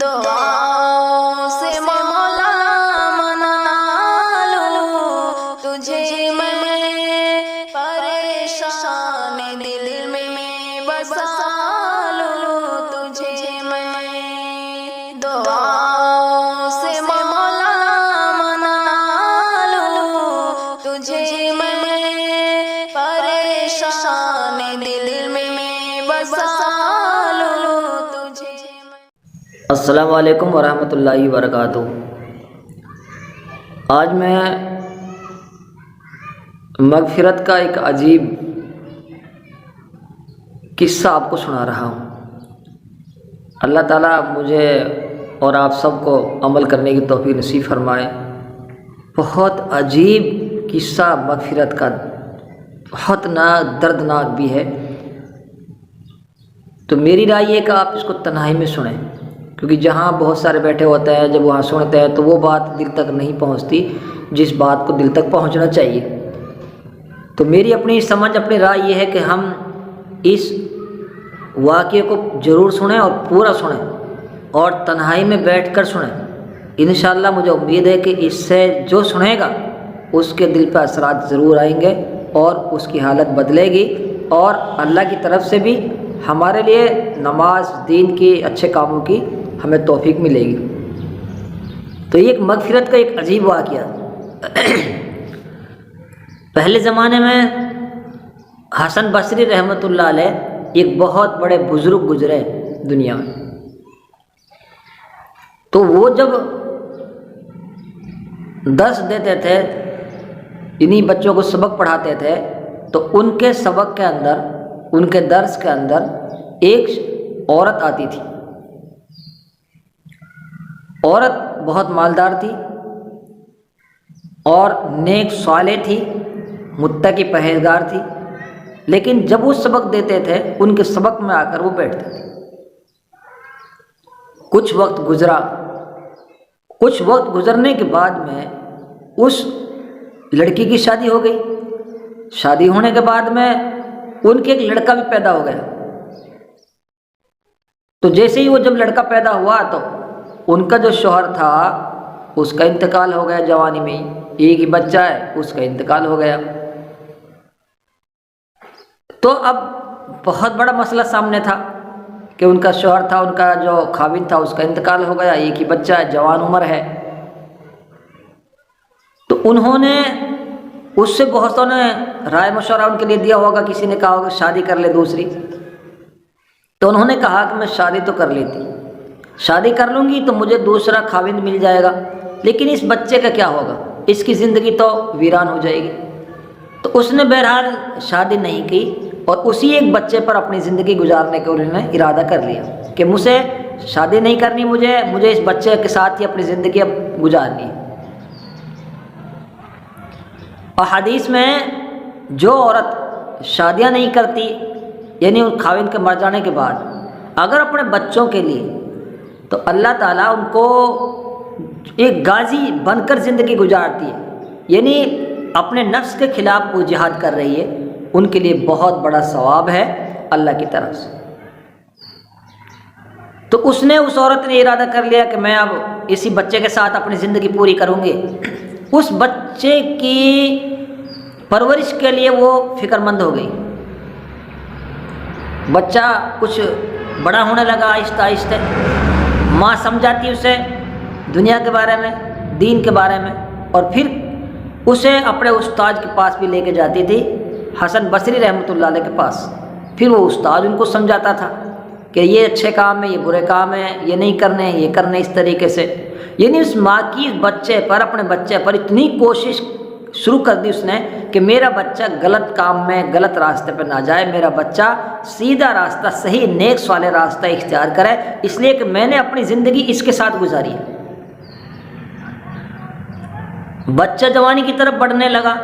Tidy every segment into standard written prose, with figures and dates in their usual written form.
دعاؤں سے مولا منا لوں تجھے میں پریشان دل میں بسا لوں تجھے میں دعاؤں سے مولا منا لوں تجھے میں پریشان دل میں بسا لوں تجھے السلام علیکم ورحمۃ اللہ وبرکاتہ۔ آج میں مغفرت کا ایک عجیب قصہ آپ کو سنا رہا ہوں۔ اللہ تعالیٰ مجھے اور آپ سب کو عمل کرنے کی توفیق نصیب فرمائے۔ بہت عجیب قصہ مغفرت کا، بہت دردناک بھی ہے، تو میری رائے یہ کہ آپ اس کو تنہائی میں سنیں، کیونکہ جہاں بہت سارے بیٹھے ہوتے ہیں جب وہاں سنتے ہیں تو وہ بات دل تک نہیں پہنچتی جس بات کو دل تک پہنچنا چاہیے۔ تو میری اپنی سمجھ، اپنی رائے یہ ہے کہ ہم اس واقعے کو ضرور سنیں اور پورا سنیں اور تنہائی میں بیٹھ کر سنیں۔ انشاءاللہ مجھے امید ہے کہ اس سے جو سنے گا اس کے دل پہ اثرات ضرور آئیں گے اور اس کی حالت بدلے گی، اور اللہ کی طرف سے بھی ہمارے لیے نماز، دین کی، اچھے کاموں کی ہمیں توفیق ملے گی۔ تو یہ ایک مغفرت کا ایک عجیب واقعہ۔ پہلے زمانے میں حسن بصری رحمۃ اللہ علیہ ایک بہت بڑے بزرگ گزرے دنیا میں۔ تو وہ جب درس دیتے تھے، انہی بچوں کو سبق پڑھاتے تھے، تو ان کے سبق کے اندر، ان کے درس کے اندر ایک عورت آتی تھی۔ عورت بہت مالدار تھی اور نیک صالح تھی، متقی پرہیزگار تھی، لیکن جب وہ سبق دیتے تھے ان کے سبق میں آ کر وہ بیٹھتے تھے۔ کچھ وقت گزرا، کچھ وقت گزرنے کے بعد میں اس لڑکی کی شادی ہو گئی۔ شادی ہونے کے بعد میں ان کے ایک لڑکا بھی پیدا ہو گیا۔ تو جیسے ہی وہ جب لڑکا پیدا ہوا تو ان کا جو شوہر تھا اس کا انتقال ہو گیا جوانی میں ہی، ایک ہی بچہ ہے، اس کا انتقال ہو گیا۔ تو اب بہت بڑا مسئلہ سامنے تھا کہ ان کا شوہر تھا، ان کا جو خاوند تھا، اس کا انتقال ہو گیا، ایک ہی بچہ ہے، جوان عمر ہے۔ تو انہوں نے اس سے بہتوں نے رائے مشورہ ان کے لیے دیا ہوگا، کسی نے کہا ہوگا شادی کر لے دوسری۔ تو انہوں نے کہا کہ میں شادی تو کر لیتی، شادی کر لوں گی تو مجھے دوسرا خاوند مل جائے گا، لیکن اس بچے کا کیا ہوگا، اس کی زندگی تو ویران ہو جائے گی۔ تو اس نے بہرحال شادی نہیں کی اور اسی ایک بچے پر اپنی زندگی گزارنے کا انہوں نے ارادہ کر لیا کہ مجھ سے شادی نہیں کرنی، مجھے اس بچے کے ساتھ ہی اپنی زندگی اب گزارنی ہے۔ اور حدیث میں جو عورت شادیاں نہیں کرتی، یعنی ان خاوند کے مر جانے کے بعد اگر اپنے بچوں کے لیے، تو اللہ تعالیٰ ان کو ایک غازی بن کر زندگی گزارتی ہے، یعنی اپنے نفس کے خلاف وہ جہاد کر رہی ہے، ان کے لیے بہت بڑا ثواب ہے اللہ کی طرف سے۔ تو اس عورت نے ارادہ کر لیا کہ میں اب اسی بچے کے ساتھ اپنی زندگی پوری کروں گی۔ اس بچے کی پرورش کے لیے وہ فکر مند ہو گئی۔ بچہ کچھ بڑا ہونے لگا آہستہ آہستہ، ماں سمجھاتی اسے دنیا کے بارے میں، دین کے بارے میں، اور پھر اسے اپنے استاد کے پاس بھی لے کے جاتی تھی، حسن بصری رحمۃ اللہ علیہ کے پاس۔ پھر وہ استاد ان کو سمجھاتا تھا کہ یہ اچھے کام ہیں، یہ برے کام ہیں، یہ نہیں کرنے، یہ کرنے اس طریقے سے۔ یعنی اس ماں کی بچے پر، اپنے بچے پر اتنی کوشش شروع کر دی اس نے کہ میرا بچہ غلط کام میں، غلط راستے پہ نہ جائے، میرا بچہ سیدھا راستہ، صحیح نیک صالح راستہ اختیار کرے، اس لیے کہ میں نے اپنی زندگی اس کے ساتھ گزاری ہے۔ بچہ جوانی کی طرف بڑھنے لگا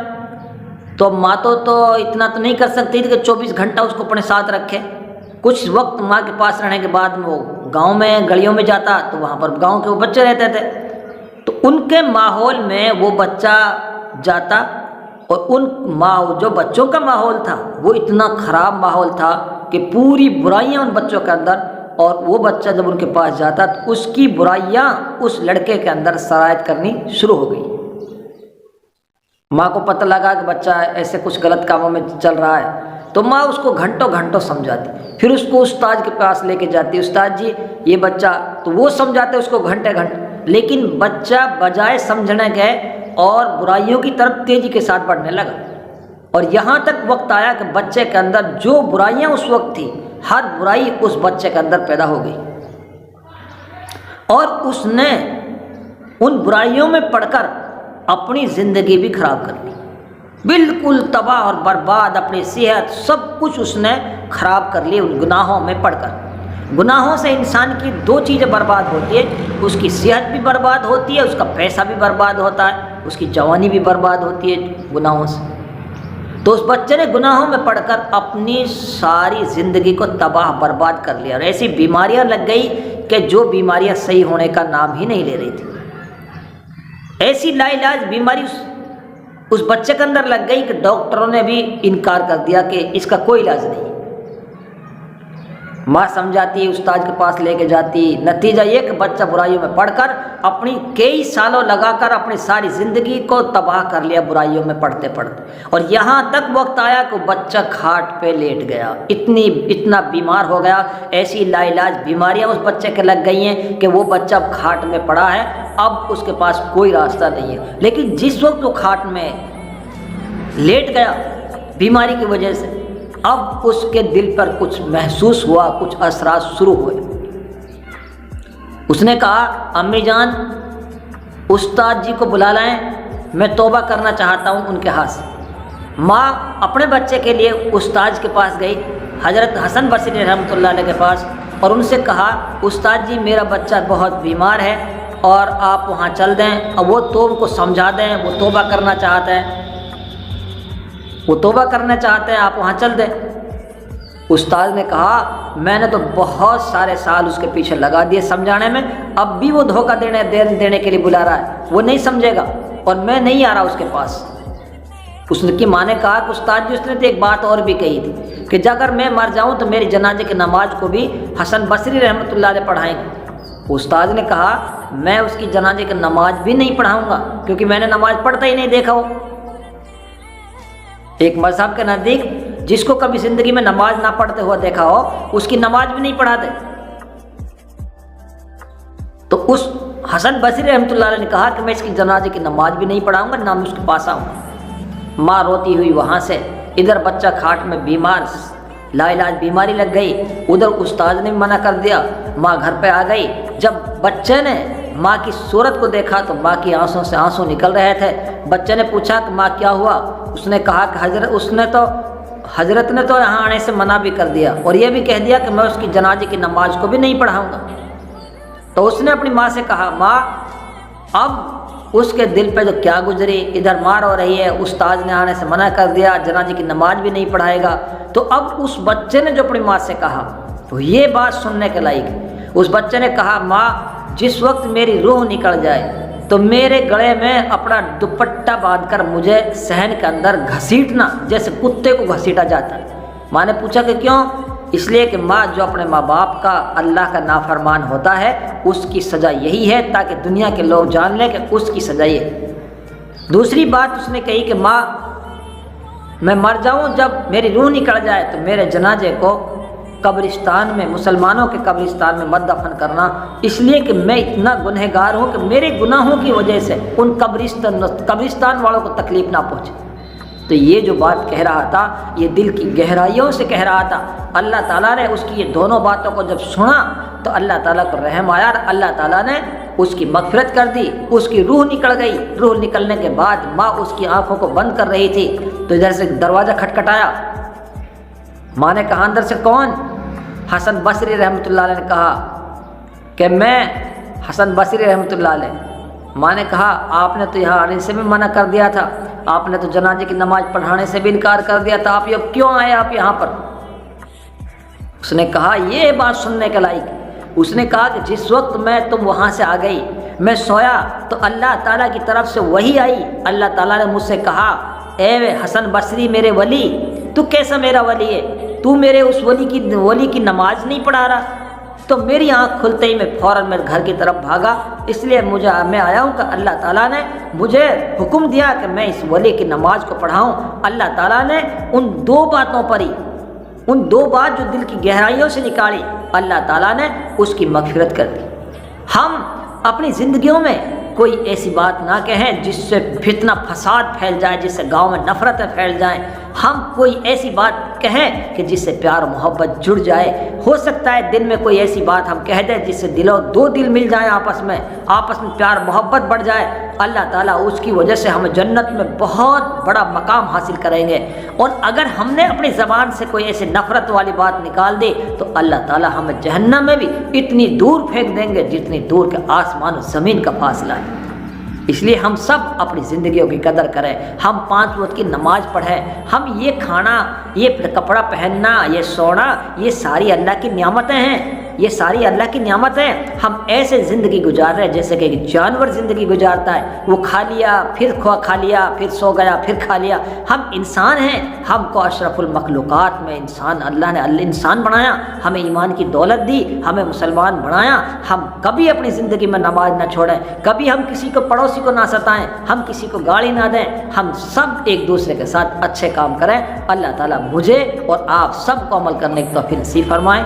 تو ماں تو اتنا تو نہیں کر سکتی تھی کہ 24 گھنٹہ اس کو اپنے ساتھ رکھے۔ کچھ وقت ماں کے پاس رہنے کے بعد وہ گاؤں میں، گلیوں میں جاتا تو وہاں پر گاؤں کے وہ بچے رہتے تھے، تو ان کے ماحول میں وہ بچہ جاتا، اور جو بچوں کا ماحول تھا وہ اتنا خراب ماحول تھا کہ پوری برائیاں ان بچوں کے اندر، اور وہ بچہ جب ان کے پاس جاتا تو اس کی برائیاں اس لڑکے کے اندر سرایت کرنی شروع ہو گئی۔ ماں کو پتہ لگا کہ بچہ ایسے کچھ غلط کاموں میں چل رہا ہے تو ماں اس کو گھنٹوں گھنٹوں سمجھاتی، پھر اس کو استاد کے پاس لے کے جاتی، استاد جی یہ بچہ، تو وہ سمجھاتے اس کو گھنٹے گھنٹے، لیکن بچہ بجائے سمجھنے کے اور برائیوں کی طرف تیزی کے ساتھ بڑھنے لگا، اور یہاں تک وقت آیا کہ بچے کے اندر جو برائیاں اس وقت تھی ہر برائی اس بچے کے اندر پیدا ہو گئی، اور اس نے ان برائیوں میں پڑھ کر اپنی زندگی بھی خراب کر لی، بالکل تباہ اور برباد، اپنی صحت سب کچھ اس نے خراب کر لی ان گناہوں میں پڑھ کر۔ گناہوں سے انسان کی دو چیزیں برباد ہوتی ہے، اس کی صحت بھی برباد ہوتی ہے، اس کا پیسہ بھی برباد ہوتا ہے، اس کی جوانی بھی برباد ہوتی ہے گناہوں سے۔ تو اس بچے نے گناہوں میں پڑھ کر اپنی ساری زندگی کو تباہ برباد کر لیا، اور ایسی بیماریاں لگ گئی کہ جو بیماریاں صحیح ہونے کا نام ہی نہیں لے رہی تھی۔ ایسی لا علاج بیماری اس بچے کے اندر لگ گئی کہ ڈاکٹروں نے بھی انکار کر دیا کہ اس کا کوئی علاج نہیں۔ ماں سمجھاتی، استاد کے پاس لے کے جاتی، نتیجہ یہ کہ بچہ برائیوں میں پڑھ کر اپنی کئی سالوں لگا کر اپنی ساری زندگی کو تباہ کر لیا برائیوں میں پڑھتے پڑھتے، اور یہاں تک وقت آیا کہ بچہ کھاٹ پہ لیٹ گیا، اتنا بیمار ہو گیا، ایسی لا علاج بیماریاں اس بچے کے لگ گئی ہیں کہ وہ بچہ اب کھاٹ میں پڑا ہے، اب اس کے پاس کوئی راستہ نہیں ہے۔ لیکن جس وقت وہ کھاٹ میں لیٹ گیا بیماری کی وجہ سے، اب اس کے دل پر کچھ محسوس ہوا، کچھ اثرات شروع ہوئے۔ اس نے کہا امی جان استاد جی کو بلا لائیں، میں توبہ کرنا چاہتا ہوں ان کے ہاتھ سے۔ ماں اپنے بچے کے لیے استاد کے پاس گئی، حضرت حسن بصری رحمۃ اللہ علیہ کے پاس، اور ان سے کہا استاد جی میرا بچہ بہت بیمار ہے اور آپ وہاں چل دیں، اور وہ تو ان کو سمجھا دیں، وہ توبہ کرنا چاہتا ہے، وہ توبہ کرنا چاہتے ہیں، آپ وہاں چل دیں۔ استاد نے کہا میں نے تو بہت سارے سال اس کے پیچھے لگا دیے سمجھانے میں، اب بھی وہ دھوکہ دینے کے لیے بلا رہا ہے، وہ نہیں سمجھے گا اور میں نہیں آ رہا اس کے پاس۔ اس کی ماں نے کہا کہ استاد جی اس نے تو ایک بات اور بھی کہی تھی کہ اگر میں مر جاؤں تو میری جنازے کی نماز کو بھی حسن بصری رحمۃ اللہ علیہ پڑھائیں گے۔ استاد نے کہا میں اس کی جنازے کی نماز بھی نہیں پڑھاؤں گا، کیونکہ میں نے نماز پڑھتا ہی نہیں دیکھا ہو۔ ایک مذہب کے نزدیک جس کو کبھی زندگی میں نماز نہ پڑھتے ہوا دیکھا ہو اس کی نماز بھی نہیں پڑھاتے۔ تو اس حسن بصری رحمۃ اللہ علیہ نے کہا کہ میں اس کی جنازے کی نماز بھی نہیں پڑھاؤں گا، نہ میں اس کے پاس آؤں گا۔ ماں روتی ہوئی وہاں سے، ادھر بچہ کھاٹ میں بیمار، لا علاج بیماری لگ گئی، ادھر استاد نے منع کر دیا، ماں گھر پہ آ گئی۔ جب بچے نے ماں کی صورت کو دیکھا تو ماں کی آنسوں سے آنسو نکل رہے تھے۔ بچے نے پوچھا کہ ماں کیا ہوا؟ اس نے کہا کہ حضرت نے تو یہاں آنے سے منع بھی کر دیا اور یہ بھی کہہ دیا کہ میں اس کی جنازے کی نماز کو بھی نہیں پڑھاؤں گا۔ تو اس نے اپنی ماں سے کہا ماں اب اس کے دل پہ جو کیا گزری، ادھر مار ہو رہی ہے، استاد نے آنے سے منع کر دیا، جنازے کی نماز بھی نہیں پڑھائے گا۔ تو اب اس بچے نے جو اپنی ماں سے کہا تو یہ بات سننے کے لائق، اس بچے نے کہا ماں جس وقت میری روح نکل جائے تو میرے گلے میں اپنا دوپٹہ باندھ کر مجھے صحن کے اندر گھسیٹنا جیسے کتے کو گھسیٹا جاتا ہے۔ ماں نے پوچھا کہ کیوں؟ اس لیے کہ ماں جو اپنے ماں باپ کا اللہ کا نافرمان ہوتا ہے اس کی سزا یہی ہے، تاکہ دنیا کے لوگ جان لیں کہ اس کی سزا یہ ہے۔ دوسری بات اس نے کہی کہ ماں میں مر جاؤں، جب میری روح نکل جائے تو میرے جنازے کو قبرستان میں، مسلمانوں کے قبرستان میں مت دفن کرنا، اس لیے کہ میں اتنا گنہگار ہوں کہ میرے گناہوں کی وجہ سے ان قبرستان والوں کو تکلیف نہ پہنچے۔ تو یہ جو بات کہہ رہا تھا یہ دل کی گہرائیوں سے کہہ رہا تھا۔ اللہ تعالیٰ نے اس کی یہ دونوں باتوں کو جب سنا تو اللہ تعالیٰ کو رحم آیا اور اللہ تعالیٰ نے اس کی مغفرت کر دی، اس کی روح نکل گئی۔ روح نکلنے کے بعد ماں اس کی آنکھوں کو بند کر رہی تھی تو ادھر سے دروازہ کھٹکھٹایا۔ ماں نے کہا اندر سے کون؟ حسن بصری رحمۃ اللہ علیہ نے کہا کہ میں حسن بصری رحمۃ اللہ علیہ۔ ماں نے کہا آپ نے تو یہاں آنے سے بھی منع کر دیا تھا، آپ نے تو جنازے کی نماز پڑھانے سے بھی انکار کر دیا تھا، آپ یہ کیوں آئے آپ یہاں پر؟ اس نے کہا یہ بات سننے کے لائق، اس نے کہا کہ جس وقت میں تم وہاں سے آ گئی میں سویا تو اللہ تعالیٰ کی طرف سے وحی آئی، اللہ تعالیٰ نے مجھ سے کہا اے حسن بصری میرے ولی، تو کیسا میرا ولی ہے؟ تو میرے اس ولی کی نماز نہیں پڑھا رہا، تو میری آنکھ کھلتے ہی میں فوراً میرے گھر کی طرف بھاگا، اس لیے میں آیا ہوں کہ اللہ تعالیٰ نے مجھے حکم دیا کہ میں اس ولی کی نماز کو پڑھاؤں۔ اللہ تعالیٰ نے ان دو باتوں پر ہی، ان دو بات جو دل کی گہرائیوں سے نکالی، اللہ تعالیٰ نے اس کی مغفرت کر دی۔ ہم اپنی زندگیوں میں کوئی ایسی بات نہ کہیں جس سے فتنہ فساد پھیل جائے، جس سے گاؤں میں نفرتیں پھیل جائیں۔ ہم کوئی ایسی بات کہیں کہ جس سے پیار و محبت جڑ جائے۔ ہو سکتا ہے دن میں کوئی ایسی بات ہم کہہ دیں جس سے دو دل مل جائیں، آپس میں پیار محبت بڑھ جائے۔ اللہ تعالیٰ اس کی وجہ سے ہمیں جنت میں بہت بڑا مقام حاصل کریں گے۔ اور اگر ہم نے اپنی زبان سے کوئی ایسی نفرت والی بات نکال دی تو اللہ تعالیٰ ہمیں جہنم میں بھی اتنی دور پھینک دیں گے جتنی دور کے آسمان و زمین کا فاصلہ ہے۔ اس لیے ہم سب اپنی زندگیوں کی قدر کریں، ہم 5 وقت کی نماز پڑھیں، ہم یہ کھانا، یہ کپڑا پہننا، یہ سونا، یہ ساری اللہ کی نعمتیں ہیں، یہ ساری اللہ کی نعمتیں۔ ہم ایسے زندگی گزار رہے ہیں جیسے کہ ایک جانور زندگی گزارتا ہے، وہ کھا لیا پھر کھا لیا پھر سو گیا پھر کھا لیا۔ ہم انسان ہیں، ہم کو اشرف المخلوقات میں اللہ نے انسان بنایا، ہمیں ایمان کی دولت دی، ہمیں مسلمان بنایا۔ ہم کبھی اپنی زندگی میں نماز نہ چھوڑیں، کبھی ہم کسی کو پڑوسی کو نہ ستائیں، ہم کسی کو گالی نہ دیں، ہم سب ایک دوسرے کے ساتھ اچھے کام کریں۔ اللہ تعالیٰ مجھے اور آپ سب کو عمل کرنے کی توفیق نصیب فرمائیں۔